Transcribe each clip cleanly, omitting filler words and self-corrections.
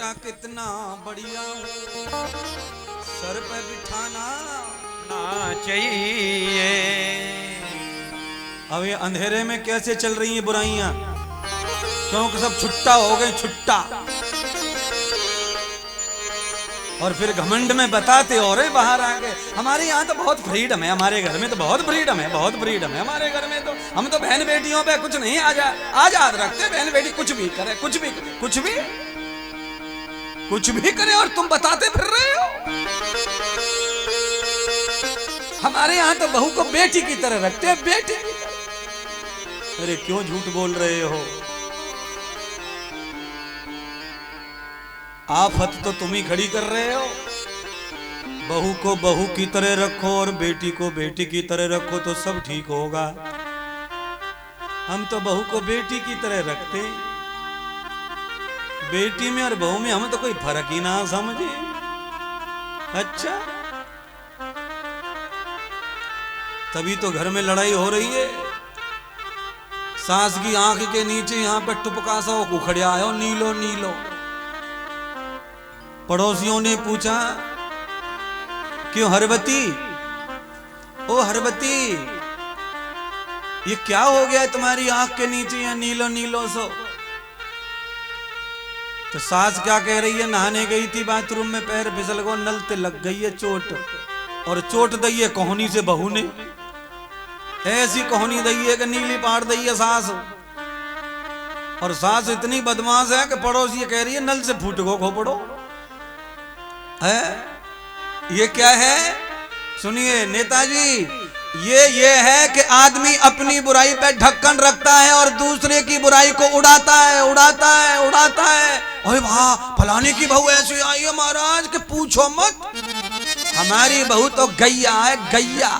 बच्चा कितना बढ़िया, सर पे बिठाना ना चाहिए। अब ये अंधेरे में कैसे चल रही हैं बुराइयां, क्योंकि सब छुट्टा हो गए, छुट्टा। और फिर घमंड में बताते और बाहर आ गए। हमारे यहाँ तो बहुत फ्रीडम है, हमारे घर में तो बहुत फ्रीडम है, बहुत फ्रीडम है हमारे घर में। तो हम तो बहन बेटियों पे कुछ नहीं आजाद रखते। बहन बेटी कुछ भी करे, कुछ भी करे, और तुम बताते फिर रहे हो। हमारे यहाँ तो बहू को बेटी की तरह रखते हैं, बेटी की तरह। अरे क्यों झूठ बोल रहे हो? आफत तो तुम ही खड़ी कर रहे हो। बहू को बहू की तरह रखो और बेटी को बेटी की तरह रखो तो सब ठीक होगा। हम तो बहू को बेटी की तरह रखते, बेटी में और बहू में हम तो कोई फर्क ही ना समझे। अच्छा, तभी तो घर में लड़ाई हो रही है। सास की आंख के नीचे यहाँ पे टुपका सा उखड़िया आयो, नीलो नीलो। पड़ोसियों ने पूछा, क्यों हरवती, ओ हरवती, ये क्या हो गया तुम्हारी आंख के नीचे या नीलो नीलो सो? तो सास क्या कह रही है, नहाने गई थी बाथरूम में, पैर फिसल गो, नल ते लग गई है चोट। और चोट दई है कोहनी से बहू ने, ऐसी कोहनी दई है कि नीली पाड़ दई है सास। और सास इतनी बदमाश है कि पड़ोसी कह रही है नल से फूट गो खोपड़ो है। ये क्या है? सुनिए नेताजी, ये है कि आदमी अपनी बुराई पे ढक्कन रखता है और दूसरे की बुराई को उड़ाता है। ओए वाह, फलाने की बहू ऐसी आई है महाराज कि पूछो मत। हमारी बहू तो गैया है, गैया।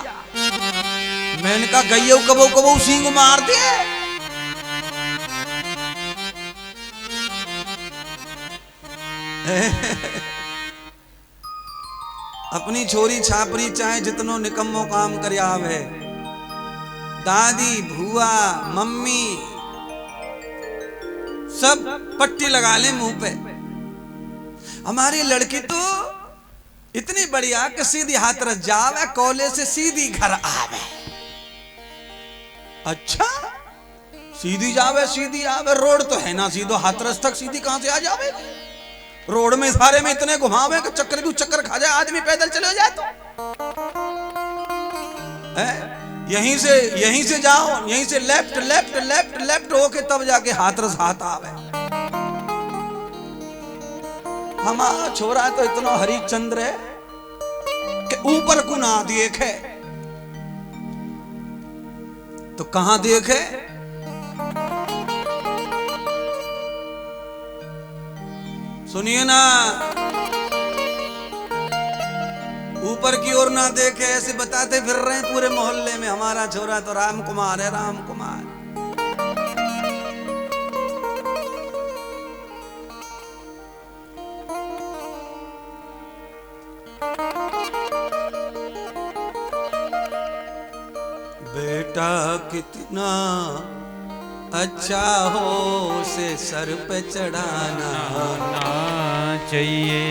मैंने कहा गैया कबो सींग मार दे। अपनी छोरी छापरी चाहे जितनो निकम्मो काम कर आवे, दादी भुआ मम्मी सब पट्टी लगा ले मुंह पे। हमारी लड़की तो इतनी बढ़िया कि सीधी हाथरस जावे, कॉलेज से सीधी घर आवे। अच्छा, सीधी जावे सीधी आवे, रोड तो है ना सीधो, हाथरस तक सीधी कहां से आ जावे? रोड में सारे में इतने घुमावे कि चक्कर खा जाए आदमी, पैदल चले जाए तो यहीं से जाओ, यहीं से लेफ्ट होके तब जाके हाथरस हाथ आवे। हमारा छोरा तो इतना हरिश्चंद्र है कि ऊपर को ना देखे तो कहां देखे? सुनिए ना, ऊपर की ओर ना देखे, ऐसे बताते फिर रहे हैं पूरे मोहल्ले में, हमारा छोरा तो राम कुमार है, राम कुमार। बेटा कितना अच्छा हो उसे सर पे चढ़ाना चाहिए।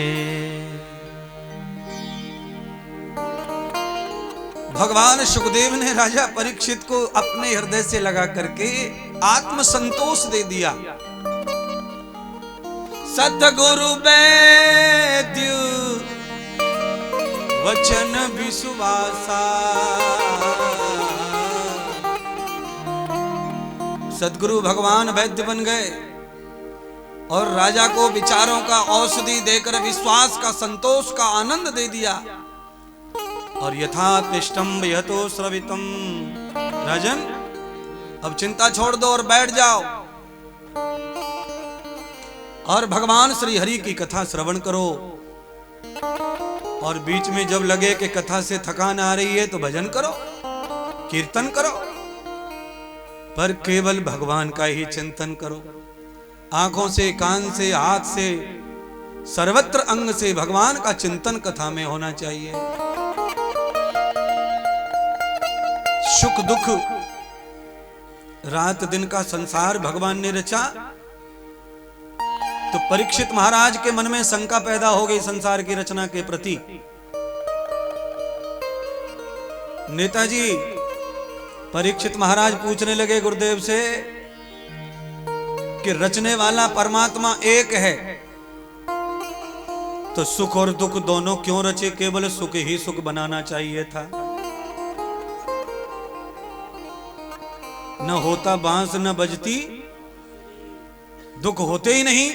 भगवान सुखदेव ने राजा परीक्षित को अपने हृदय से लगा करके आत्म संतोष दे दिया। सतगुरु वैद्य वचन विश्वासा, सदगुरु भगवान वैद्य बन गए और राजा को विचारों का औषधि देकर विश्वास का, संतोष का आनंद दे दिया। और यथा तिष्ठम यतो श्रवितम, राजन अब चिंता छोड़ दो और बैठ जाओ और भगवान श्री हरि की कथा श्रवण करो। और बीच में जब लगे कि कथा से थकान आ रही है तो भजन करो, कीर्तन करो, पर केवल भगवान का ही चिंतन करो। आंखों से, कान से, हाथ से, सर्वत्र अंग से भगवान का चिंतन कथा में होना चाहिए। सुख दुख, रात दिन का संसार भगवान ने रचा तो परीक्षित महाराज के मन में शंका पैदा हो गई संसार की रचना के प्रति। नेताजी परीक्षित महाराज पूछने लगे गुरुदेव से कि रचने वाला परमात्मा एक है, तो सुख और दुख दोनों क्यों रचे? केवल सुख ही सुख बनाना चाहिए था। न होता बांस न बजती, दुख होते ही नहीं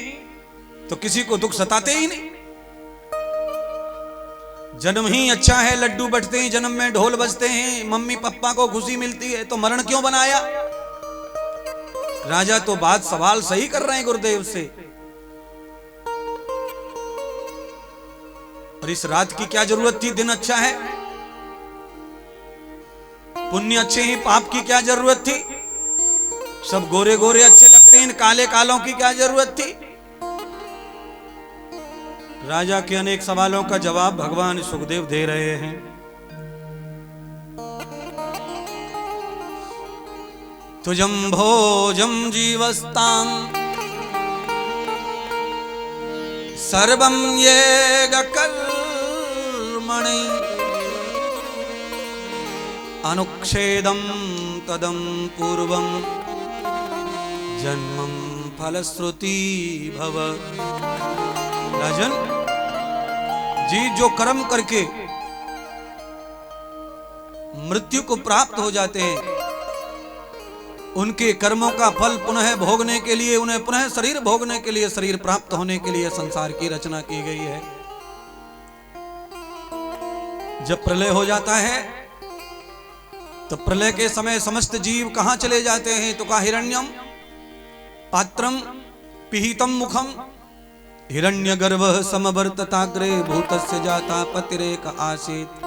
तो किसी को दुख सताते ही नहीं। जन्म ही अच्छा है, लड्डू बटते हैं, जन्म में ढोल बजते हैं, मम्मी पापा को खुशी मिलती है, तो मरण क्यों बनाया? राजा तो बात सवाल सही कर रहे हैं गुरुदेव से। और इस रात की क्या जरूरत थी? दिन अच्छा है, पुण्य अच्छे ही, पाप की क्या जरूरत थी? सब गोरे गोरे अच्छे लगते हैं, इन काले कालों की क्या जरूरत थी? राजा के अनेक सवालों का जवाब भगवान सुखदेव दे रहे हैं। तुजम भोजम जीवस्ताम सर्वं येग कर्मणि अनुच्छेदं तदं पूर्वं जन्मं फलश्रुति भव। राजन जी जो कर्म करके मृत्यु को प्राप्त हो जाते हैं, उनके कर्मों का फल पुनः भोगने के लिए, उन्हें पुनः शरीर भोगने के लिए, शरीर प्राप्त होने के लिए संसार की रचना की गई है। जब प्रलय हो जाता है तो प्रलय के समय समस्त जीव कहां चले जाते हैं? तो कहा हिरण्यम पात्रम पिहितम मुखम हिरण्यगर्भः समवर्तताग्रे भूतस्य जाता पतिरेक आसीत्।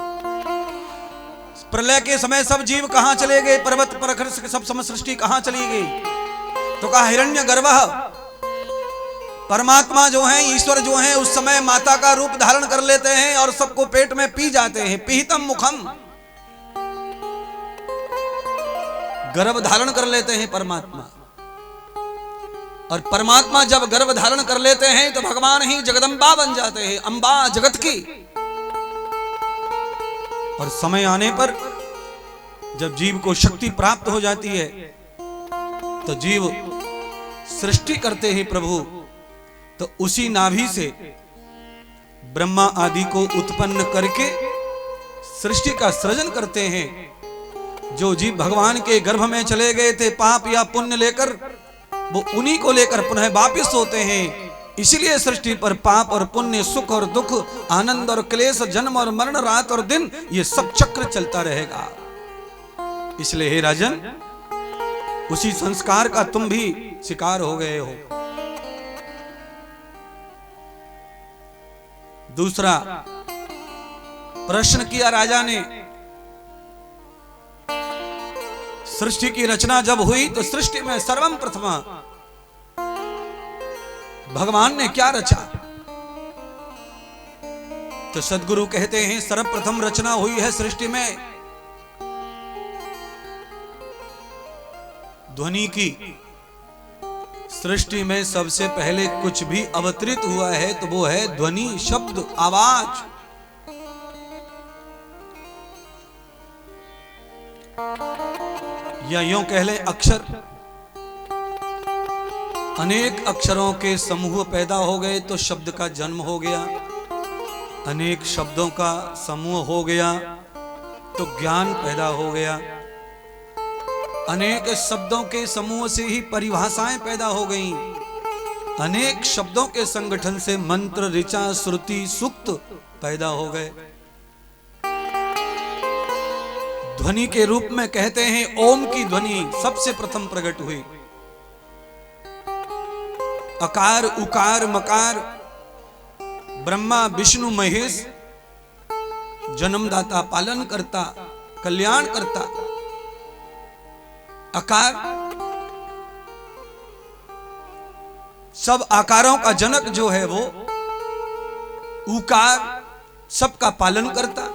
प्रलय के समय सब जीव कहां चले गए? पर्वत प्रखर सब समसृष्टि कहां चली गई? तो कहा हिरण्यगर्भः, परमात्मा जो है, ईश्वर जो है, उस समय माता का रूप धारण कर लेते हैं और सबको पेट में पी जाते हैं। पिहितम मुखम, गर्भ धारण कर लेते हैं परमात्मा। और परमात्मा जब गर्भ धारण कर लेते हैं तो भगवान ही जगदम्बा बन जाते हैं, अंबा जगत की। और समय आने पर जब जीव को शक्ति प्राप्त हो जाती है तो जीव सृष्टि करते हैं प्रभु। तो उसी नाभि से ब्रह्मा आदि को उत्पन्न करके सृष्टि का सृजन करते हैं। जो जीव भगवान के गर्भ में चले गए थे पाप या पुण्य लेकर, वो उन्हीं को लेकर पुनः वापिस होते हैं। इसलिए सृष्टि पर पाप और पुण्य, सुख और दुख, आनंद और क्लेश, जन्म और मरण, रात और दिन, ये सब चक्र चलता रहेगा। इसलिए हे राजन, उसी संस्कार का तुम भी शिकार हो गए हो। दूसरा प्रश्न किया राजा ने, सृष्टि की रचना जब हुई तो सृष्टि में सर्वम प्रथमा भगवान ने क्या रचा? तो सद्गुरु कहते हैं सर्वप्रथम रचना हुई है सृष्टि में ध्वनि की। सृष्टि में सबसे पहले कुछ भी अवतरित हुआ है तो वो है ध्वनि, शब्द, आवाज। या यूं कह ले अक्षर। अनेक अक्षरों के समूह पैदा हो गए तो शब्द का जन्म हो गया। अनेक शब्दों का समूह हो गया तो ज्ञान पैदा हो गया। अनेक शब्दों के समूह से ही परिभाषाएं पैदा हो गईं। अनेक शब्दों के संगठन से मंत्र, ऋचा, श्रुति, सूक्त पैदा हो गए। ध्वनि के रूप में कहते हैं ओम की ध्वनि सबसे प्रथम प्रकट हुई। अकार, उकार, मकार, ब्रह्मा, विष्णु, महेश, जन्मदाता, पालन करता, कल्याण करता। आकार, सब आकारों का जनक जो है वो उकार, सबका पालन करता।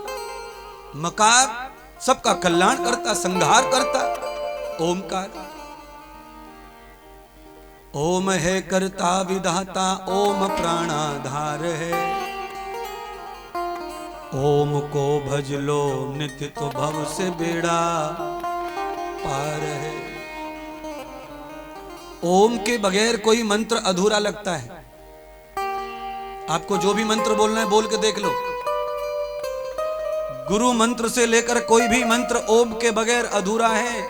मकार, सबका कल्याण करता, संहार करता। ओमकार, ओम है कर्ता विधाता, ओम प्राणाधार है। ओम को भज लो नित्य तो भव से बेड़ा पार है। ओम के बगैर कोई मंत्र अधूरा लगता है। आपको जो भी मंत्र बोलना है बोल के देख लो। गुरु मंत्र से लेकर कोई भी मंत्र ओम के बगैर अधूरा है।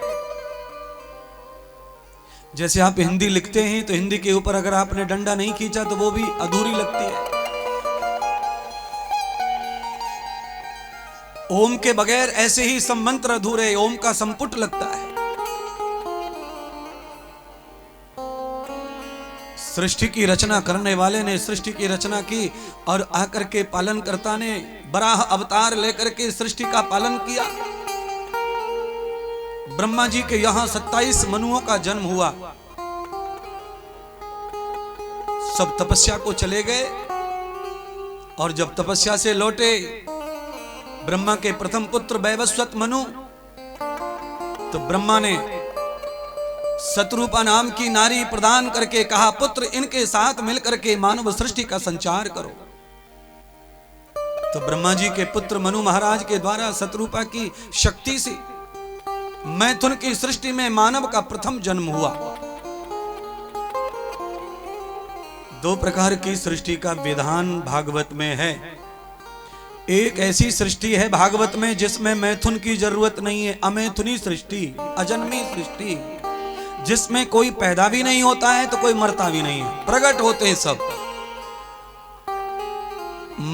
जैसे आप हिंदी लिखते हैं तो हिंदी के ऊपर अगर आपने डंडा नहीं खींचा तो वो भी अधूरी लगती है। ओम के बगैर ऐसे ही सब मंत्र अधूरे, ओम का संपुट लगता है। सृष्टि की रचना करने वाले ने सृष्टि की रचना की और आकर के पालनकर्ता ने बराह अवतार लेकर के सृष्टि का पालन किया। ब्रह्मा जी के यहां 27 मनुओं का जन्म हुआ। सब तपस्या को चले गए और जब तपस्या से लौटे ब्रह्मा के प्रथम पुत्र वैवस्वत मनु, तो ब्रह्मा ने शत्रुपा नाम की नारी प्रदान करके कहा, पुत्र इनके साथ मिलकर के मानव सृष्टि का संचार करो। तो ब्रह्मा जी के पुत्र मनु महाराज के द्वारा शत्रुपा की शक्ति से मैथुन की सृष्टि में मानव का प्रथम जन्म हुआ। दो प्रकार की सृष्टि का विधान भागवत में है। एक ऐसी सृष्टि है भागवत में जिसमें मैथुन की जरूरत नहीं है, अमैथुनी सृष्टि, अजन्मी सृष्टि, जिसमें कोई पैदा भी नहीं होता है तो कोई मरता भी नहीं है, प्रकट होते हैं सब।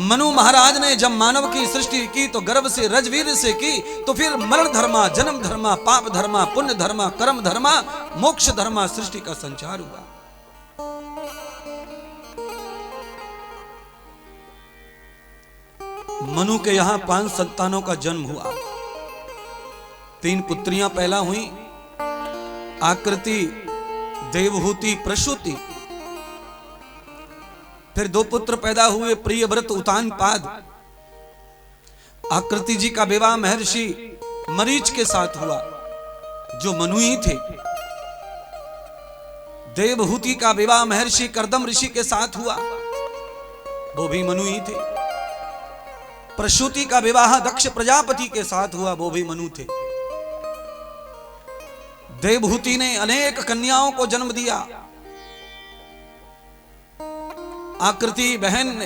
मनु महाराज ने जब मानव की सृष्टि की तो गर्भ से रजवीर से की, तो फिर मरण धर्मा, जन्म धर्मा, पाप धर्मा, पुण्य धर्मा, कर्म धर्मा, मोक्ष धर्मा सृष्टि का संचार हुआ। मनु के यहां 5 संतानों का जन्म हुआ। 3 पुत्रियां पहला हुई, आकृति, देवहूति, प्रसूति। फिर 2 पुत्र पैदा हुए, प्रियव्रत, उतानपाद। आकृति जी का विवाह महर्षि मरीच के साथ हुआ जो मनु ही थे। देवहूति का विवाह महर्षि कर्दम ऋषि के साथ हुआ, वो भी मनु ही थे। प्रसूति का विवाह दक्ष प्रजापति के साथ हुआ, वो भी मनु थे। देवहूति ने अनेक कन्याओं को जन्म दिया। आकृति बहन ने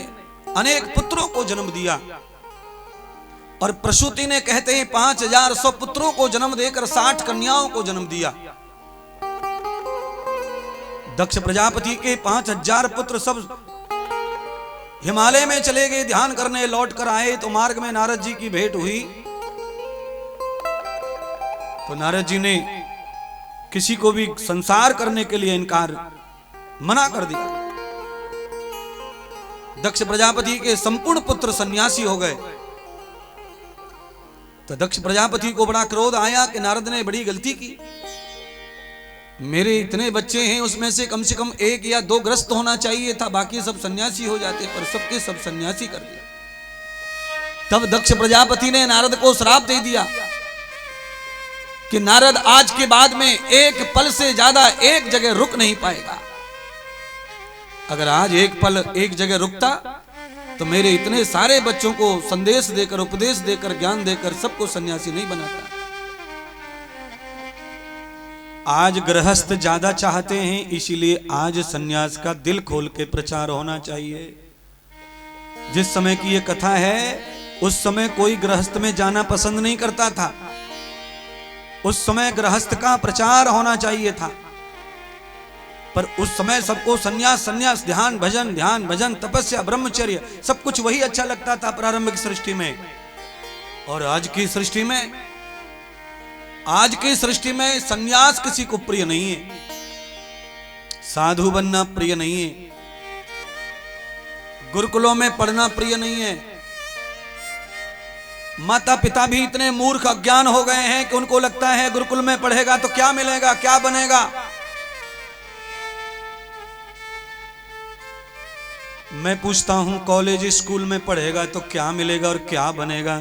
अनेक पुत्रों को जन्म दिया और प्रसूति ने कहते हैं 5100 पुत्रों को जन्म देकर 60 कन्याओं को जन्म दिया। दक्ष प्रजापति के 5000 पुत्र सब हिमालय में चले गए ध्यान करने, लौट कर आए तो मार्ग में नारद जी की भेंट हुई। तो नारद जी ने किसी को भी संसार करने के लिए इनकार मना कर दिया। दक्ष प्रजापति के संपूर्ण पुत्र सन्यासी हो गए। तो दक्ष प्रजापति को बड़ा क्रोध आया कि नारद ने बड़ी गलती की। मेरे इतने बच्चे हैं, उसमें से कम 1 या 2 ग्रस्त होना चाहिए था, बाकी सब सन्यासी हो जाते, पर सबके सब सन्यासी कर दिया। तब दक्ष प्रजापति ने नारद को श्राप दे दिया कि नारद आज के बाद में एक पल से ज्यादा एक जगह रुक नहीं पाएगा। अगर आज एक पल एक जगह रुकता तो मेरे इतने सारे बच्चों को संदेश देकर, उपदेश देकर, ज्ञान देकर सबको सन्यासी नहीं बनाता। आज गृहस्थ ज्यादा चाहते हैं, इसीलिए आज सन्यास का दिल खोल के प्रचार होना चाहिए। जिस समय की ये कथा है उस समय कोई गृहस्थ में जाना पसंद नहीं करता था। उस समय गृहस्थ का प्रचार होना चाहिए था, पर उस समय सबको सन्यास सन्यास, ध्यान भजन, तपस्या, ब्रह्मचर्य, सब कुछ वही अच्छा लगता था प्रारंभिक सृष्टि में। और आज की सृष्टि में सन्यास किसी को प्रिय नहीं है, साधु बनना प्रिय नहीं है, गुरुकुलों में पढ़ना प्रिय नहीं है। माता पिता भी इतने मूर्ख अज्ञान हो गए हैं कि उनको लगता है गुरुकुल में पढ़ेगा तो क्या मिलेगा, क्या बनेगा। मैं पूछता हूं कॉलेज स्कूल में पढ़ेगा तो क्या मिलेगा और क्या बनेगा।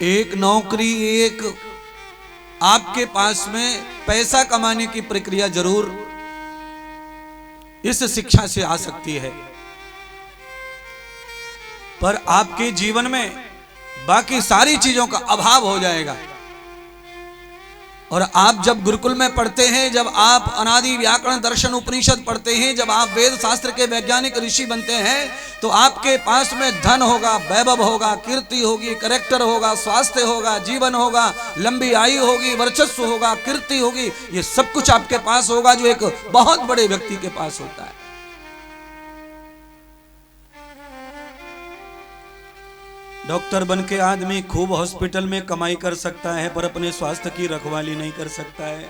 एक नौकरी, एक आपके पास में पैसा कमाने की प्रक्रिया जरूर इस शिक्षा से आ सकती है, पर आपके जीवन में बाकी सारी चीजों का अभाव हो जाएगा। और आप जब गुरुकुल में पढ़ते हैं, जब आप अनादि व्याकरण दर्शन उपनिषद पढ़ते हैं, जब आप वेद शास्त्र के वैज्ञानिक ऋषि बनते हैं, तो आपके पास में धन होगा, वैभव होगा, कीर्ति होगी, कैरेक्टर होगा, स्वास्थ्य होगा, जीवन होगा, लंबी आयु होगी, वर्चस्व होगा, कीर्ति होगी। ये सब कुछ आपके पास होगा जो एक बहुत बड़े व्यक्ति के पास होता है। डॉक्टर बन के आदमी खूब हॉस्पिटल में कमाई कर सकता है, पर अपने स्वास्थ्य की रखवाली नहीं कर सकता है।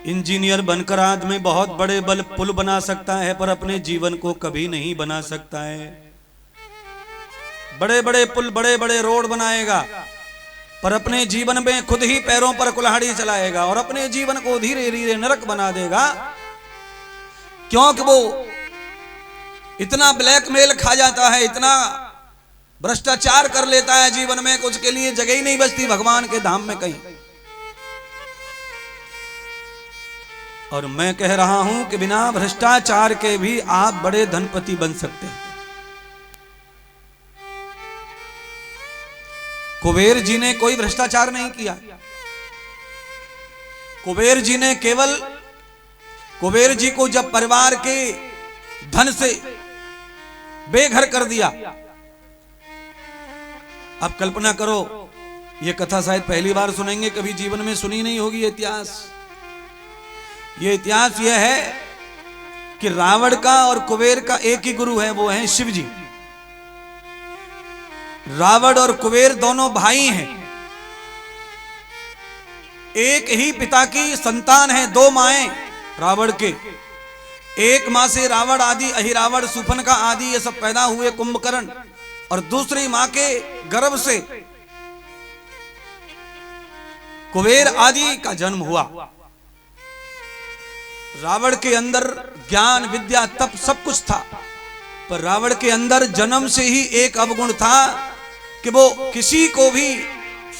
इंजीनियर बनकर आदमी बहुत बड़े बल पुल बना सकता है, पर अपने जीवन को कभी नहीं बना सकता है। बड़े बड़े पुल, बड़े बड़े रोड बनाएगा, पर अपने जीवन में खुद ही पैरों पर कुल्हाड़ी चलाएगा और अपने जीवन को धीरे धीरे नरक बना देगा, क्योंकि वो इतना ब्लैकमेल खा जाता है, इतना भ्रष्टाचार कर लेता है जीवन में, कुछ के लिए जगह ही नहीं बचती भगवान के धाम में कहीं। और मैं कह रहा हूं कि बिना भ्रष्टाचार के भी आप बड़े धनपति बन सकते हैं। कुबेर जी ने कोई भ्रष्टाचार नहीं किया। कुबेर जी ने केवल, कुबेर जी को जब परिवार के धन से बेघर कर दिया, आप कल्पना करो, ये कथा शायद पहली बार सुनेंगे, कभी जीवन में सुनी नहीं होगी ये इतिहास। ये इतिहास यह है कि रावण का और कुबेर का एक ही गुरु है, वो है शिव जी। रावण और कुबेर दोनों भाई हैं, एक ही पिता की संतान है, दो माएं रावण के। एक मां से रावण आदि, अहिरावण, सुफनका आदि ये सब पैदा हुए, कुंभकर्ण, और दूसरी मां के गर्भ से कुबेर आदि का जन्म हुआ। रावण के अंदर ज्ञान, विद्या, तप सब कुछ था, पर रावण के अंदर जन्म से ही एक अवगुण था कि वो किसी को भी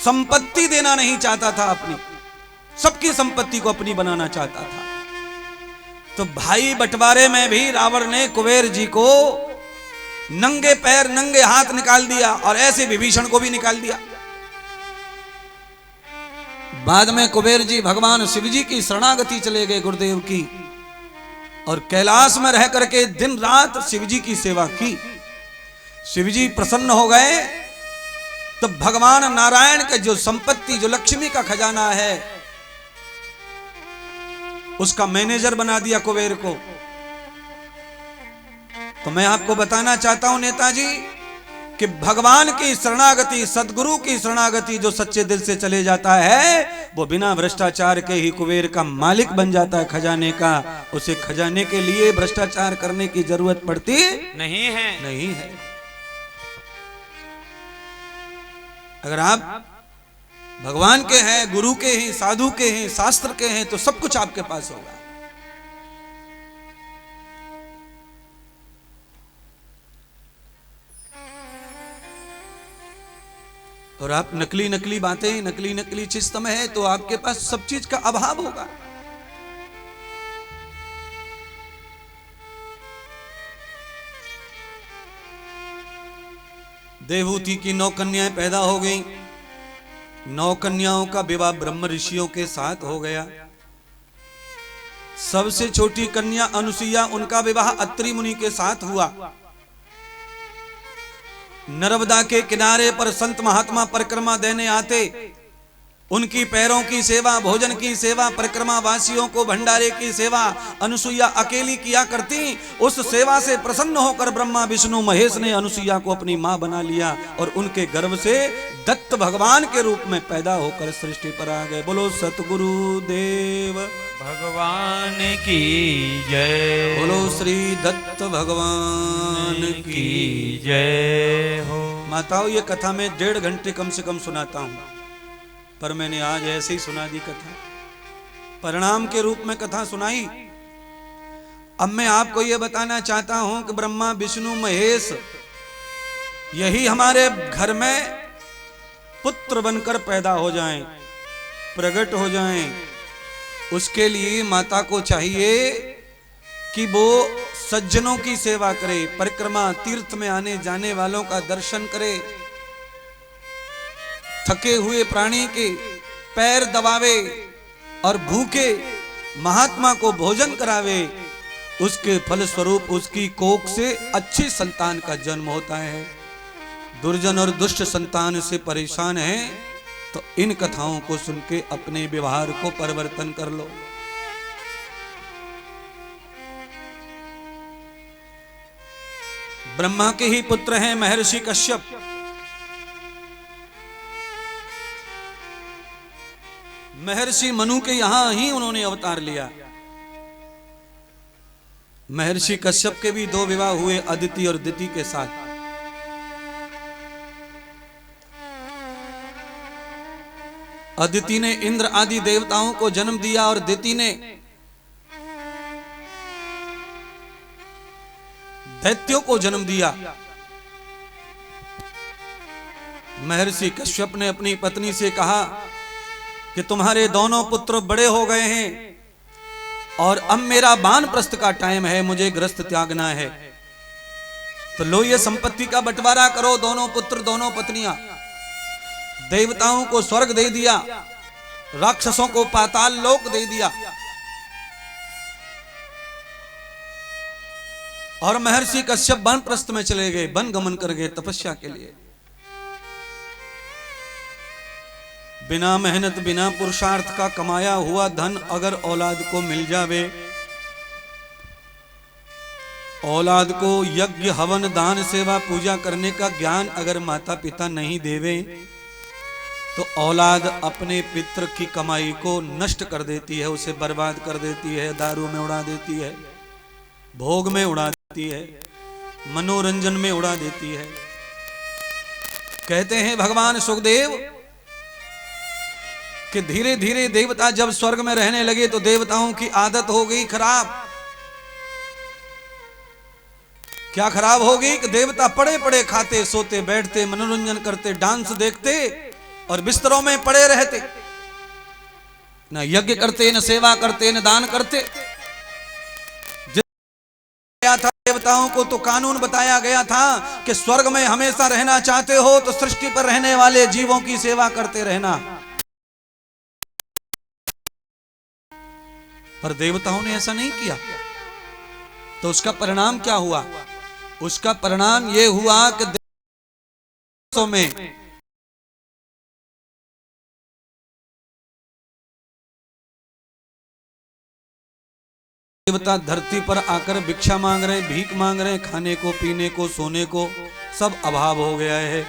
संपत्ति देना नहीं चाहता था, अपनी सबकी संपत्ति को अपनी बनाना चाहता था। तो भाई बंटवारे में भी रावण ने कुबेर जी को नंगे पैर नंगे हाथ निकाल दिया, और ऐसे विभीषण को भी निकाल दिया। बाद में कुबेर जी भगवान शिव जी की शरणागति चले गए, गुरुदेव की, और कैलाश में रह करके दिन रात शिव जी की सेवा की। शिव जी प्रसन्न हो गए, तो भगवान नारायण का जो संपत्ति, जो लक्ष्मी का खजाना है, उसका मैनेजर बना दिया कुबेर को। तो मैं आपको बताना चाहता हूं नेताजी कि भगवान की शरणागति, सदगुरु की शरणागति जो सच्चे दिल से चले जाता है, वो बिना भ्रष्टाचार के ही कुबेर का मालिक बन जाता है, खजाने का। उसे खजाने के लिए भ्रष्टाचार करने की जरूरत पड़ती नहीं है। अगर आप भगवान के हैं, गुरु के हैं, साधु के हैं, शास्त्र के हैं, तो सब कुछ आपके पास होगा। और आप नकली नकली बातें, नकली नकली चीज में है, तो आपके पास सब चीज का अभाव होगा। देवहूति की 9 कन्याएं पैदा हो गईं। 9 कन्याओं का विवाह ब्रह्म ऋषियों के साथ हो गया। सबसे छोटी कन्या अनुसुईया, उनका विवाह अत्रि मुनि के साथ हुआ। नर्मदा के किनारे पर संत महात्मा परिक्रमा देने आते, उनकी पैरों की सेवा, भोजन की सेवा, परिक्रमा वासियों को भंडारे की सेवा अनुसुईया अकेली किया करती। उस सेवा से प्रसन्न होकर ब्रह्मा विष्णु महेश ने अनुसुईया को अपनी मां बना लिया, और उनके गर्भ से दत्त भगवान के रूप में पैदा होकर सृष्टि पर आ गए। बोलो सतगुरु देव भगवान की जय। बोलो श्री दत्त भगवान की जय हो। माताओं, ये कथा में 1.5 घंटे कम से कम सुनाता हूं, पर मैंने आज ऐसे ही सुना दी कथा, परिणाम के रूप में कथा सुनाई। अब मैं आपको यह बताना चाहता हूं कि ब्रह्मा विष्णु महेश यही हमारे घर में पुत्र बनकर पैदा हो जाएं, प्रकट हो जाएं। उसके लिए माता को चाहिए कि वो सज्जनों की सेवा करे, परिक्रमा तीर्थ में आने जाने वालों का दर्शन करे, थके हुए प्राणी के पैर दबावे और भूखे महात्मा को भोजन करावे। उसके फलस्वरूप उसकी कोख से अच्छी संतान का जन्म होता है। दुर्जन और दुष्ट संतान से परेशान है तो इन कथाओं को सुन के अपने व्यवहार को परिवर्तन कर लो। ब्रह्मा के ही पुत्र हैं महर्षि कश्यप। महर्षि मनु के यहां ही उन्होंने अवतार लिया। महर्षि कश्यप के भी 2 विवाह हुए, अदिति और दिति के साथ। अदिति ने इंद्र आदि देवताओं को जन्म दिया और दिति ने दैत्यों को जन्म दिया। महर्षि कश्यप ने अपनी पत्नी से कहा कि तुम्हारे दोनों पुत्र बड़े हो गए हैं और अब मेरा वानप्रस्थ का टाइम है, मुझे गृहस्थ त्यागना है, तो लो ये संपत्ति का बंटवारा करो। दोनों पुत्र दोनों पत्नियां। देवताओं को स्वर्ग दे दिया, राक्षसों को पाताल लोक दे दिया। और महर्षि कश्यप वानप्रस्थ में चले गए, वन गमन कर गए तपस्या के लिए। बिना मेहनत बिना पुरुषार्थ का कमाया हुआ धन अगर औलाद को मिल जावे, औलाद को यज्ञ हवन दान सेवा पूजा करने का ज्ञान अगर माता पिता नहीं देवे, तो औलाद अपने पितर की कमाई को नष्ट कर देती है, उसे बर्बाद कर देती है, दारू में उड़ा देती है, भोग में उड़ा देती है, मनोरंजन में उड़ा देती है। कहते हैं भगवान सुखदेव कि धीरे धीरे देवता जब स्वर्ग में रहने लगे तो देवताओं की आदत हो गई खराब। क्या खराब हो गई कि देवता पड़े पड़े खाते सोते बैठते मनोरंजन करते डांस देखते और बिस्तरों में पड़े रहते, न यज्ञ करते न सेवा करते न दान करते। था देवताओं को तो कानून बताया गया था कि स्वर्ग में हमेशा रहना चाहते हो तो सृष्टि पर रहने वाले जीवों की सेवा करते रहना। पर देवताओं ने ऐसा नहीं किया, तो उसका परिणाम क्या हुआ? उसका परिणाम यह हुआ कि देवताओं में देवता धरती पर आकर भिक्षा मांग रहे, भीख मांग रहे, खाने को पीने को सोने को सब अभाव हो गया है।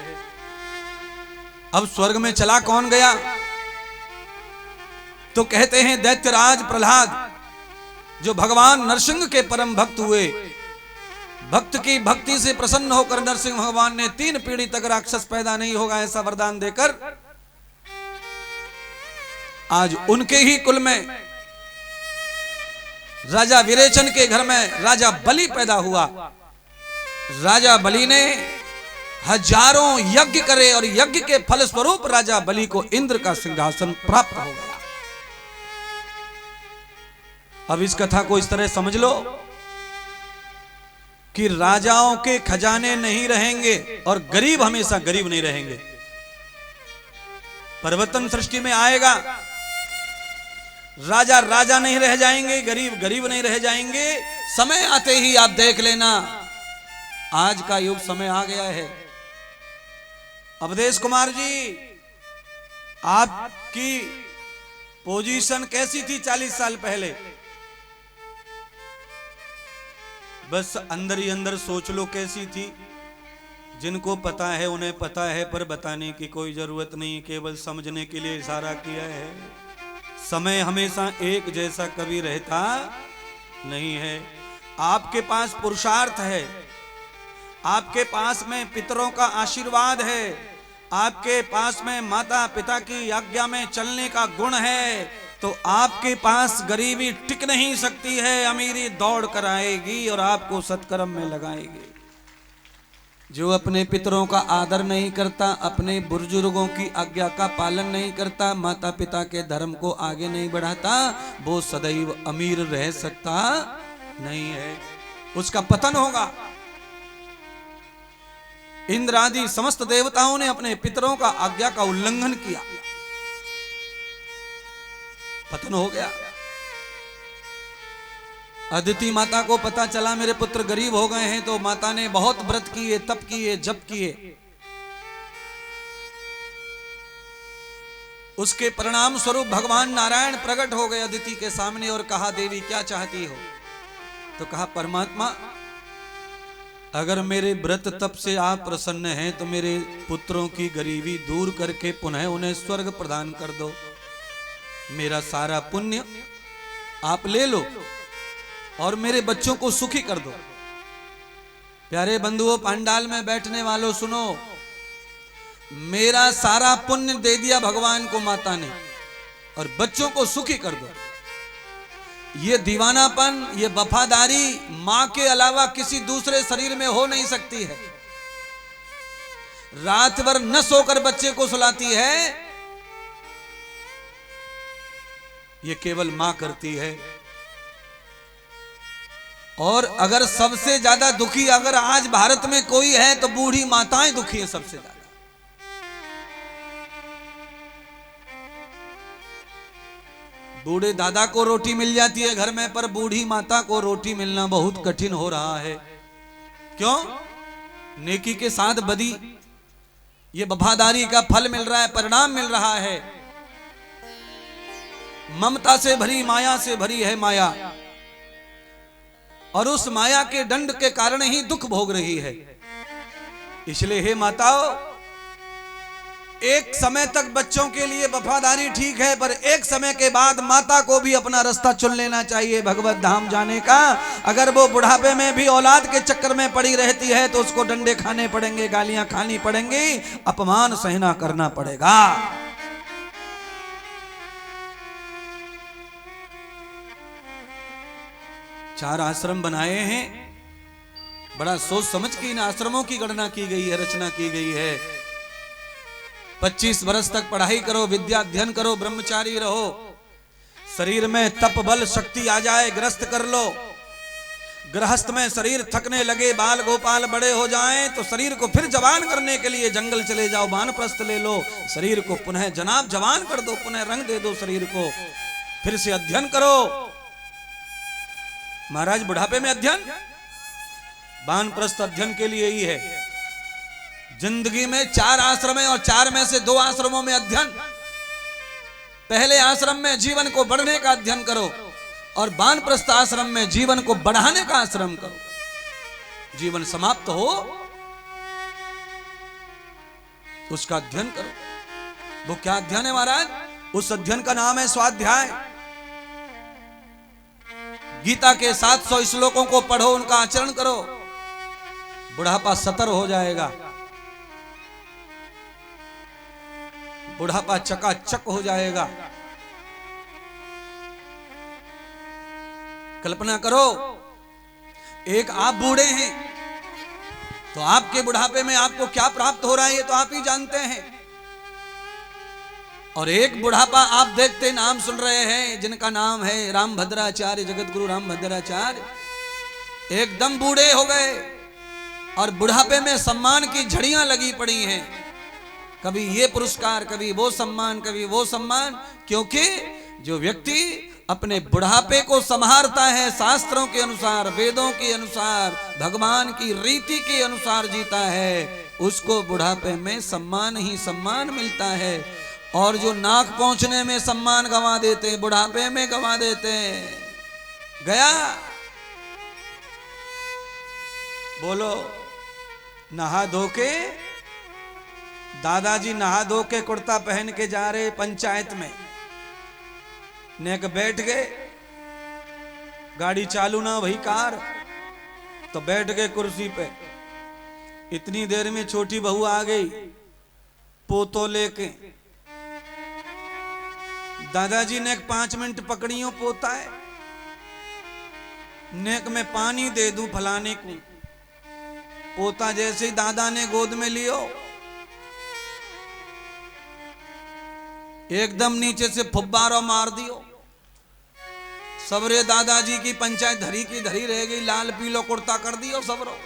अब स्वर्ग में चला कौन गया? तो कहते हैं दैत्यराज प्रहलाद, जो भगवान नरसिंह के परम भक्त हुए, भक्त की भक्ति से प्रसन्न होकर नरसिंह भगवान ने 3 पीढ़ी तक राक्षस पैदा नहीं होगा ऐसा वरदान देकर आज उनके ही कुल में राजा विरेचन के घर में राजा बलि पैदा हुआ। राजा बलि ने हजारों यज्ञ करे और यज्ञ के फलस्वरूप राजा बलि को इंद्र का सिंहासन प्राप्त हो गया। अब इस कथा को इस तरह समझ लो कि राजाओं के खजाने नहीं रहेंगे और गरीब हमेशा गरीब नहीं रहेंगे। परिवर्तन सृष्टि में आएगा। राजा राजा नहीं रह जाएंगे, गरीब गरीब नहीं रह जाएंगे। समय आते ही आप देख लेना, आज का युग समय आ गया है। अवधेश कुमार जी, आपकी पोजीशन कैसी थी 40 साल पहले? बस अंदर ही अंदर सोच लो कैसी थी। जिनको पता है उन्हें पता है, पर बताने की कोई जरूरत नहीं, केवल समझने के लिए इशारा किया है। समय हमेशा एक जैसा कभी रहता नहीं है। आपके पास पुरुषार्थ है, आपके पास में पितरों का आशीर्वाद है, आपके पास में माता पिता की आज्ञा में चलने का गुण है, तो आपके पास गरीबी टिक नहीं सकती है। अमीरी दौड़ कर आएगी और आपको सत्कर्म में लगाएगी। जो अपने पितरों का आदर नहीं करता, अपने बुजुर्गों की आज्ञा का पालन नहीं करता, माता पिता के धर्म को आगे नहीं बढ़ाता, वो सदैव अमीर रह सकता नहीं है, उसका पतन होगा। इंद्र आदि समस्त देवताओं ने अपने पितरों का आज्ञा का उल्लंघन किया, पतन हो गया। अदिति माता को पता चला मेरे पुत्र गरीब हो गए हैं, तो माता ने बहुत व्रत किए, तप किए, जप किए। उसके परिणाम स्वरूप भगवान नारायण प्रकट हो गए अदिति के सामने और कहा, देवी क्या चाहती हो? तो कहा, परमात्मा अगर मेरे व्रत तप से आप प्रसन्न हैं तो मेरे पुत्रों की गरीबी दूर करके पुनः उन्हें स्वर्ग प्रदान कर दो। मेरा सारा पुण्य आप ले लो और मेरे बच्चों को सुखी कर दो। प्यारे बंधुओं, पांडाल में बैठने वालों सुनो, मेरा सारा पुण्य दे दिया भगवान को माता ने और बच्चों को सुखी कर दो। ये दीवानापन, ये वफादारी मां के अलावा किसी दूसरे शरीर में हो नहीं सकती है। रात भर न सोकर बच्चे को सुलाती है, ये केवल मां करती है। और अगर सबसे ज्यादा दुखी अगर आज भारत में कोई है तो बूढ़ी माताएं दुखी है सबसे ज्यादा। बूढ़े दादा को रोटी मिल जाती है घर में, पर बूढ़ी माता को रोटी मिलना बहुत कठिन हो रहा है। क्यों? नेकी के साथ बदी, ये वफादारी का फल मिल रहा है, परिणाम मिल रहा है। ममता से भरी, माया से भरी है माया, और उस माया के दंड के कारण ही दुख भोग रही है। इसलिए हे माताओं, एक समय तक बच्चों के लिए वफादारी ठीक है, पर एक समय के बाद माता को भी अपना रास्ता चुन लेना चाहिए भगवत धाम जाने का। अगर वो बुढ़ापे में भी औलाद के चक्कर में पड़ी रहती है तो उसको डंडे खाने पड़ेंगे, गालियां खानी पड़ेंगी, अपमान सहना करना पड़ेगा। चार आश्रम बनाए हैं, बड़ा सोच समझ के इन आश्रमों की गणना की गई है, रचना की गई है। 25 वर्ष तक पढ़ाई करो, विद्या अध्ययन करो, ब्रह्मचारी रहो। शरीर में तप बल शक्ति आ जाए, ग्रस्त कर लो। गृहस्थ में शरीर थकने लगे, बाल गोपाल बड़े हो जाएं, तो शरीर को फिर जवान करने के लिए जंगल चले जाओ, वानप्रस्थ ले लो। शरीर को पुनः जवान कर दो, पुनः रंग दे दो शरीर को, फिर से अध्ययन करो। महाराज बुढ़ापे में अध्ययन, वानप्रस्थ अध्ययन के लिए ही है। जिंदगी में 4 आश्रम है और 4 में से 2 आश्रमों में अध्ययन। पहले आश्रम में जीवन को बढ़ने का अध्ययन करो और वानप्रस्थ आश्रम में जीवन को बढ़ाने का आश्रम करो। जीवन समाप्त हो तो उसका अध्ययन करो। वो क्या अध्ययन है महाराज? उस अध्ययन का नाम है स्वाध्याय। गीता के 700 श्लोकों को पढ़ो, उनका आचरण करो, बुढ़ापा सतर हो जाएगा, बुढ़ापा चकाचक हो जाएगा। कल्पना करो, एक आप बूढ़े हैं तो आपके बुढ़ापे में आपको क्या प्राप्त हो रहा है ये तो आप ही जानते हैं। और एक बुढ़ापा आप देखते नाम सुन रहे हैं जिनका नाम है रामभद्राचार्य, जगत गुरु रामभद्राचार्य, एकदम बूढ़े हो गए और बुढ़ापे में सम्मान की झड़ियां लगी पड़ी हैं। कभी ये पुरस्कार, कभी वो सम्मान, कभी वो सम्मान, क्योंकि जो व्यक्ति अपने बुढ़ापे को संभालता है, शास्त्रों के अनुसार, वेदों के अनुसार, भगवान की रीति के अनुसार जीता है, उसको बुढ़ापे में सम्मान ही सम्मान मिलता है। और जो नाक पहुंचने में सम्मान गंवा देते हैं, बुढ़ापे में गंवा देते हैं। गया, बोलो, नहा धो के, दादाजी नहा धो के कुर्ता पहन के जा रहे पंचायत में, नेक बैठ गए, गाड़ी चालू ना भई कार, तो बैठ गए कुर्सी पे। इतनी देर में छोटी बहू आ गई पोतो लेके। दादाजी ने 5 मिनट पकड़ियो पोता है, नेक में पानी दे दूं फलाने को। पोता जैसे ही दादा ने गोद में लियो, एकदम नीचे से फुब्बारा मार दियो। सबरे दादाजी की पंचायत धरी की धरी रह गई, लाल पीलो कुर्ता कर दियो सबरो।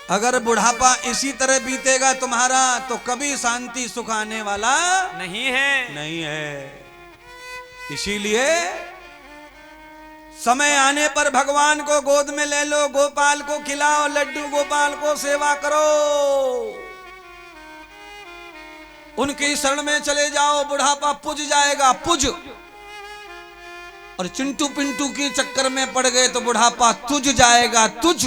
अगर बुढ़ापा इसी तरह बीतेगा तुम्हारा तो कभी शांति सुख आने वाला नहीं है। नहीं है। इसीलिए समय आने पर भगवान को गोद में ले लो, गोपाल को खिलाओ, लड्डू गोपाल को सेवा करो, उनकी शरण में चले जाओ, बुढ़ापा पुज जाएगा, पुज। और चिंटू पिंटू के चक्कर में पड़ गए तो बुढ़ापा तुझ जाएगा, तुझ।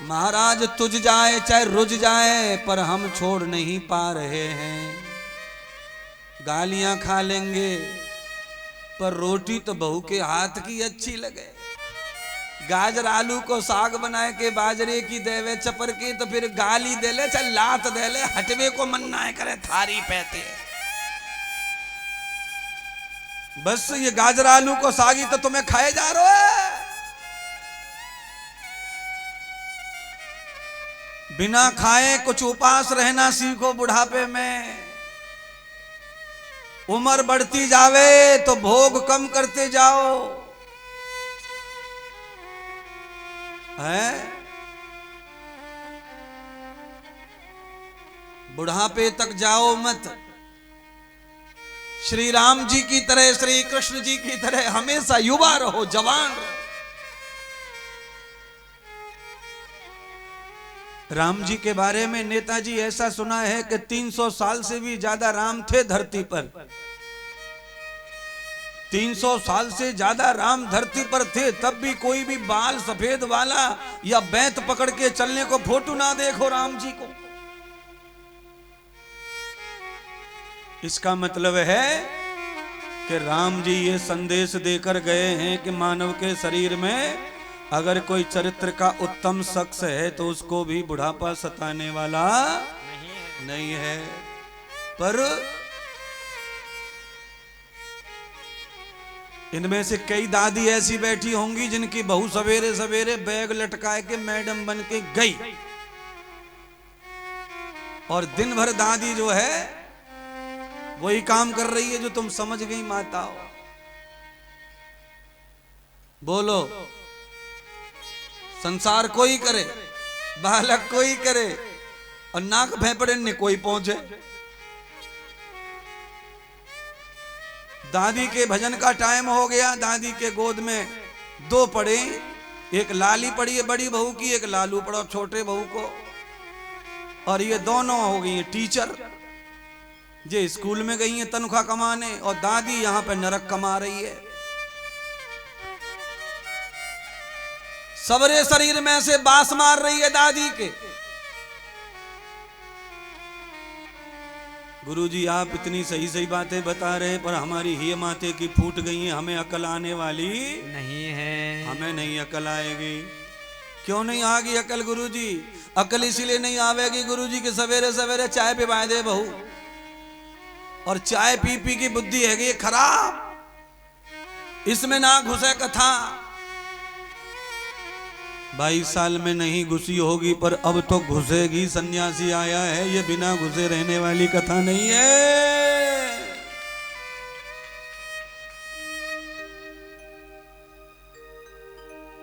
महाराज तुझ जाए चाहे रुझ जाए, पर हम छोड़ नहीं पा रहे हैं। गालियां खा लेंगे पर रोटी तो बहू के हाथ की अच्छी लगे। गाजर आलू को साग बनाए के बाजरे की देवे चपर की तो फिर गाली दे ले चाहे लात दे ले, हटवे को मन ना करे थारी पहते। बस ये गाजर आलू को सागी तो तुम्हें खाए जा रहे हो। बिना खाए कुछ उपास रहना सीखो बुढ़ापे में। उम्र बढ़ती जावे तो भोग कम करते जाओ, है? बुढ़ापे तक जाओ मत। श्री राम जी की तरह, श्री कृष्ण जी की तरह हमेशा युवा रहो, जवान रहो। राम जी के बारे में नेताजी ऐसा सुना है कि 300 साल से भी ज्यादा राम थे धरती पर। 300 साल से ज्यादा राम धरती पर थे, तब भी कोई भी बाल सफेद वाला या बैंत पकड़ के चलने को फोटो ना देखो राम जी को। इसका मतलब है कि राम जी ये संदेश देकर गए हैं कि मानव के शरीर में अगर कोई चरित्र का उत्तम शख्स है तो उसको भी बुढ़ापा सताने वाला नहीं है। पर इनमें से कई दादी ऐसी बैठी होंगी जिनकी बहू सवेरे सवेरे बैग लटकाए के मैडम बन के गई, और दिन भर दादी जो है वही काम कर रही है जो तुम समझ गई माता हो। बोलो, संसार कोई करे, बालक कोई करे, और नाक भेपड़े ने कोई पहुंचे। दादी के भजन का टाइम हो गया, दादी के गोद में दो पड़े, एक लाली पड़ी है बड़ी बहू की, एक लालू पड़ा छोटे बहू को, और ये दोनों हो गई हैं टीचर, जे स्कूल में गई हैं तनख्वाह कमाने, और दादी यहां पे नरक कमा रही है। सबरे शरीर में से बांस मार रही है दादी के। गुरुजी आप इतनी सही सही बातें बता रहे, पर हमारी ही माते की फूट गई है, हमें अकल आने वाली नहीं है। हमें नहीं अकल आएगी। क्यों नहीं आएगी अकल गुरुजी? अकल इसीलिए नहीं आवेगी गुरुजी कि सवेरे सवेरे चाय पिवाए दे बहू, और चाय पी पी की बुद्धि है खराब, इसमें ना घुसे कथा। 22 साल में नहीं घुसी होगी पर अब तो घुसेगी। सन्यासी आया है, ये बिना घुसे रहने वाली कथा नहीं है।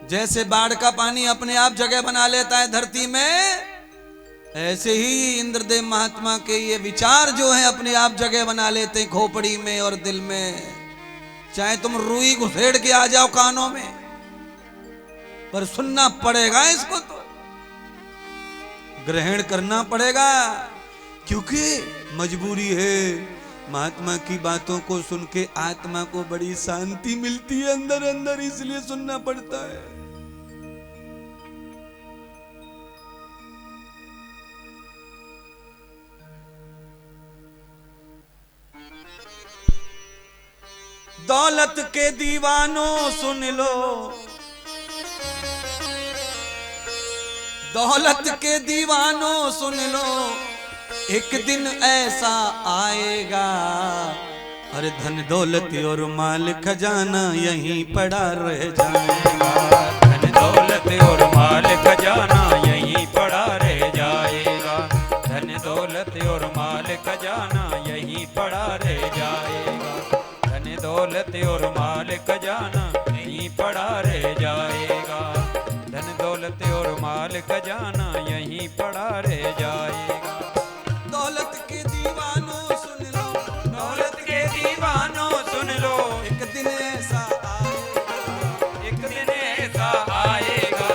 जैसे बाढ़ का पानी अपने आप जगह बना लेता है धरती में, ऐसे ही इंद्रदेव महात्मा के ये विचार जो है अपने आप जगह बना लेते हैं खोपड़ी में और दिल में। चाहे तुम रुई घुसेड़ के आ जाओ कानों में, पर सुनना पड़ेगा, इसको तो ग्रहण करना पड़ेगा, क्योंकि मजबूरी है। महात्मा की बातों को सुन के आत्मा को बड़ी शांति मिलती है अंदर अंदर, इसलिए सुनना पड़ता है। दौलत के दीवानों सुन लो, दौलत के दीवानों सुन लो, एक दिन ऐसा आएगा अरे धन दौलत और माल खजाना यहीं पड़ा रह जाएगा। धन दौलत और माल खजाना यहीं पड़ा रह जाएगा। धन दौलत और माल खजाना यहीं पड़ा रह जाएगा। धन दौलत और माल खजाना यहीं पड़ा रह जाएगा। धन दौलत और माल खजाना यहीं पड़ा रह जाएगा। दौलत के दीवानों सुन लो, दौलत के दीवानों सुन लो, एक दिन ऐसा आएगा, एक दिन ऐसा आएगा।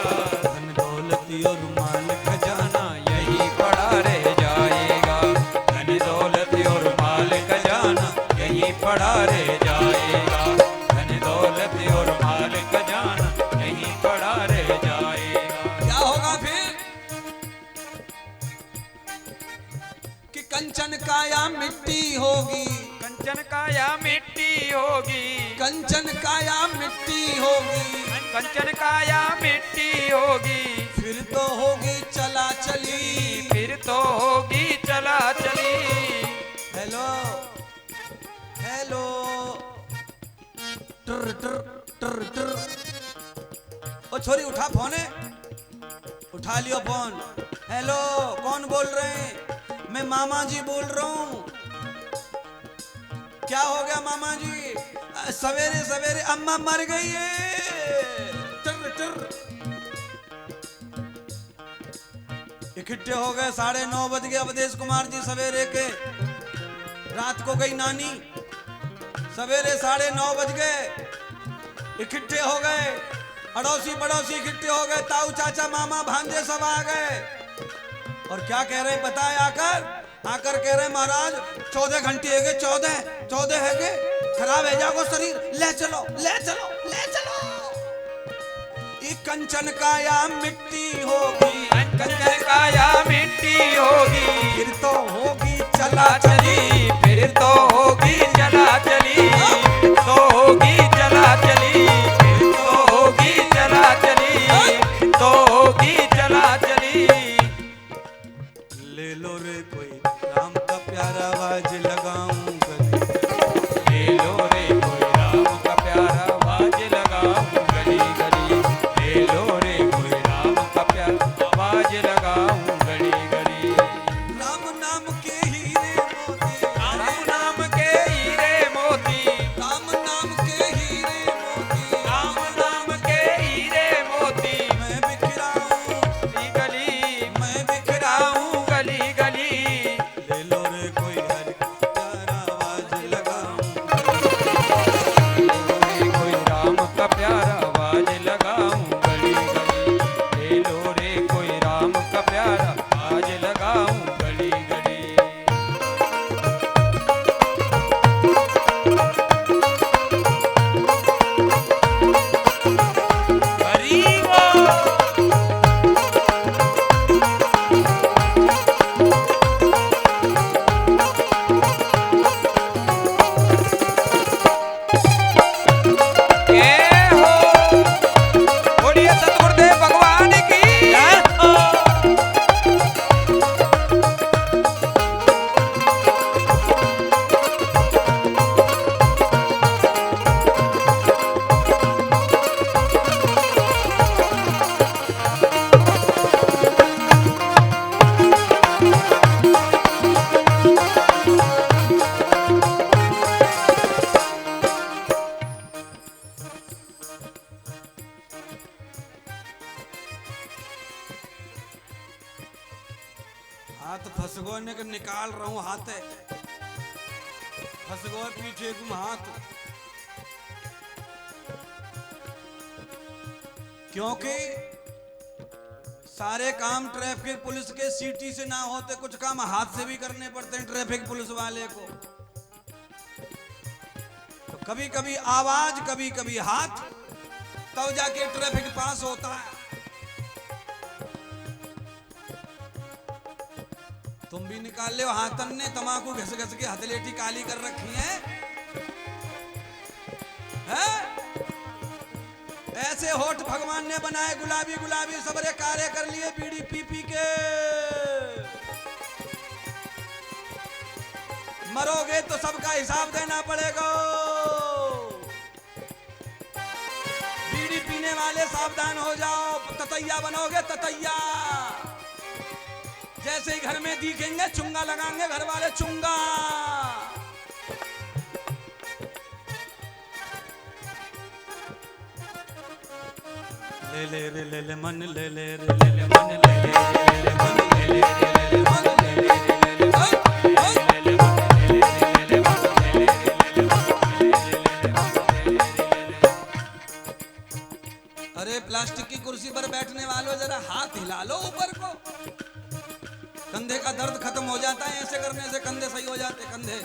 धन दौलत और माल खजाना यहीं पड़ा रह जाएगा। धन दौलत और माल खजाना यहीं पड़ा रह जाएगा। धन दौलत और माल खजाना यहीं पड़ा रह जाएगा। क्या होगा फिर कि कंचन काया मिट्टी होगी, कंचन काया मिट्टी होगी, कंचन काया मिट्टी होगी, कंचन काया मिट्टी होगी। फिर तो होगी चला चली, फिर तो होगी चला चली। हेलो हेलो टर टर टर टर। ओ छोरी उठा फोन है, उठा लियो फोन। हेलो कौन बोल रहे हैं? मैं मामा जी बोल रहा हूँ। क्या हो गया मामा जी? सवेरे सवेरे अम्मा मर गई है। टर टर। इकट्ठे हो गए, 9:30 बज गए। अवधेश कुमार जी सवेरे के, रात को गई नानी, सवेरे 9:30 बज गए। इकट्ठे हो गए, अड़ोसी पड़ोसी इकट्ठे हो गए, ताऊ चाचा मामा भांजे सब आ गए। और क्या कह रहे बताए? आकर कह रहे महाराज 14 घंटे है गए, 14 है गए, खराब है जाओ शरीर, ले चलो ले चलो ले चलो। ये कंचन काया मिट्टी होगी, कंचन काया मिट्टी होगी। फिर तो होगी चला चली, फिर तो होगी चला चली, तो होगी चला चली, तो होगी चला चली, तो होगी चला चली। ले लो रे कोई राम का प्यारा आवाज लगाऊं गली, ले लो रे कोई राम का प्यारा आवाज लगाऊं गली गली। ले लो रे कोई राम का प्यारा आवाज लगाऊं गली गली। राम नाम के हीरे मोती, राम नाम के हीरे मोती, राम नाम के हीरे मोती, राम नाम के हीरे मोती। मैं बिखराऊं गली मैं बिखराऊं। गली गली। ले लो रे कोई हर प्यारा आवाज लगाऊं, कोई राम का प्यारा आवाज लगाऊं गली गली। ले लो रे कोई राम का प्यारा आवाज लगाऊं गली गली। बोलिए सतगुरुदेव भगवान की। हाथ फसगो ने के निकाल रहा हूं हाथे, फसगो पीछे तुम हाथ, क्योंकि सारे काम ट्रैफिक पुलिस के सीटी से ना होते, कुछ काम हाथ से भी करने पड़ते हैं ट्रैफिक पुलिस वाले को। तो कभी कभी आवाज, कभी कभी हाथ, तब जाके ट्रैफिक पास होता है। तुम भी निकाल ले हाथन ने, तमाकू घस घस के हथलेठी काली कर रखी है, हैं? ऐसे होठ भगवान ने बनाए गुलाबी गुलाबी, सबरे कार्य कर लिए बीड़ी पी पी के। मरोगे तो सबका हिसाब देना पड़ेगा। बीड़ी पीने वाले सावधान हो जाओ, ततैया बनोगे ततैया। जैसे ही घर में दिखेंगे चुंगा लगाएंगे घर वाले, चुंगा। ले ले रे ले ले मन, ले ले रे ले ले मन, ले ले रे ले मन, ले ले रे ले मन, ले ले रे ले मन, अरे प्लास्टिक की कुर्सी पर बैठने वालों जरा हाथ हिला लो ऊपर को। कंधे का दर्द खत्म हो जाता है, ऐसे करने से कंधे सही हो जाते कंधे।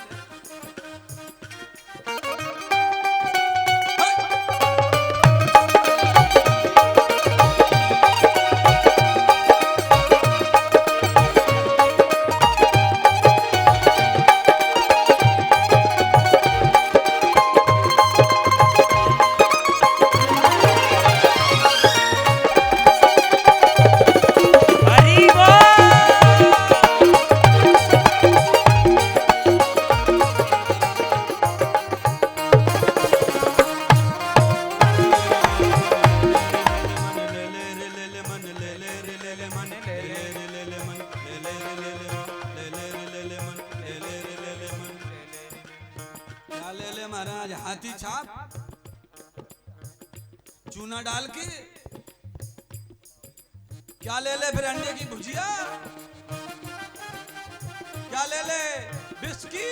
महाराज हाथी छाप चूना डाल के क्या ले ले, फिर अंडे की भुजिया क्या ले ले, बिस्की।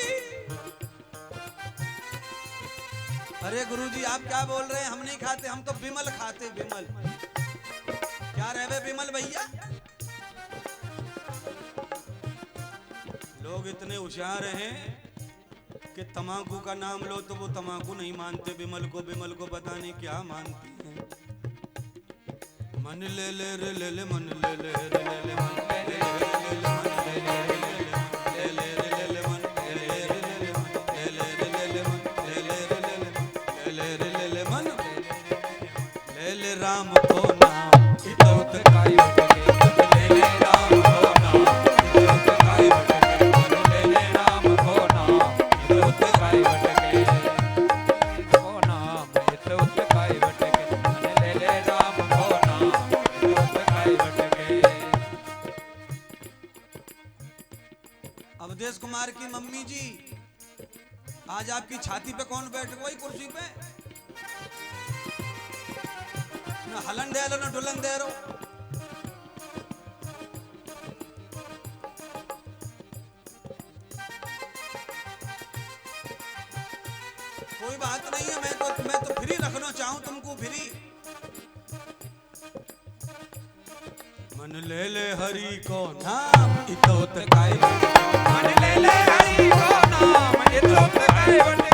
अरे गुरुजी आप क्या बोल रहे हैं, हम नहीं खाते, हम तो बिमल खाते, बिमल। क्या रहे बिमल भैया, लोग इतने होशियार हैं कि तमाकू का नाम लो तो वो तमाकू नहीं मानते, बिमल को पता नहीं क्या मानती हैं। मन ले ले रे ले ले मन, ले ले रे ले ले मन, ले ले रे ले ले मन, ले ले रे ले ले ले ले मन, ले ले रे ले मन, ले ले रे ले मन, ले ले रे ले मन, ले ले राम को नाम इतौत काई बटके, ले ले राम को नाम इतौत काई बटके, ले ले राम को नाम इतौत काई बटके, को नाम इतौत काई बटके, ले ले राम को नाम इतौत काई बटके। अवधेश कुमार की मम्मी जी, आज आपकी छाती पे कौन बैठ गई, कुर्सी पे ना हलन दे लो ना ढुलन दे रो। कोई बात नहीं है, मैं तो फ्री रखना चाहूं तुमको, फ्री। मन ले ले हरि को नाम इतौत काई, मन ले ले हरि को नाम इतौत काई।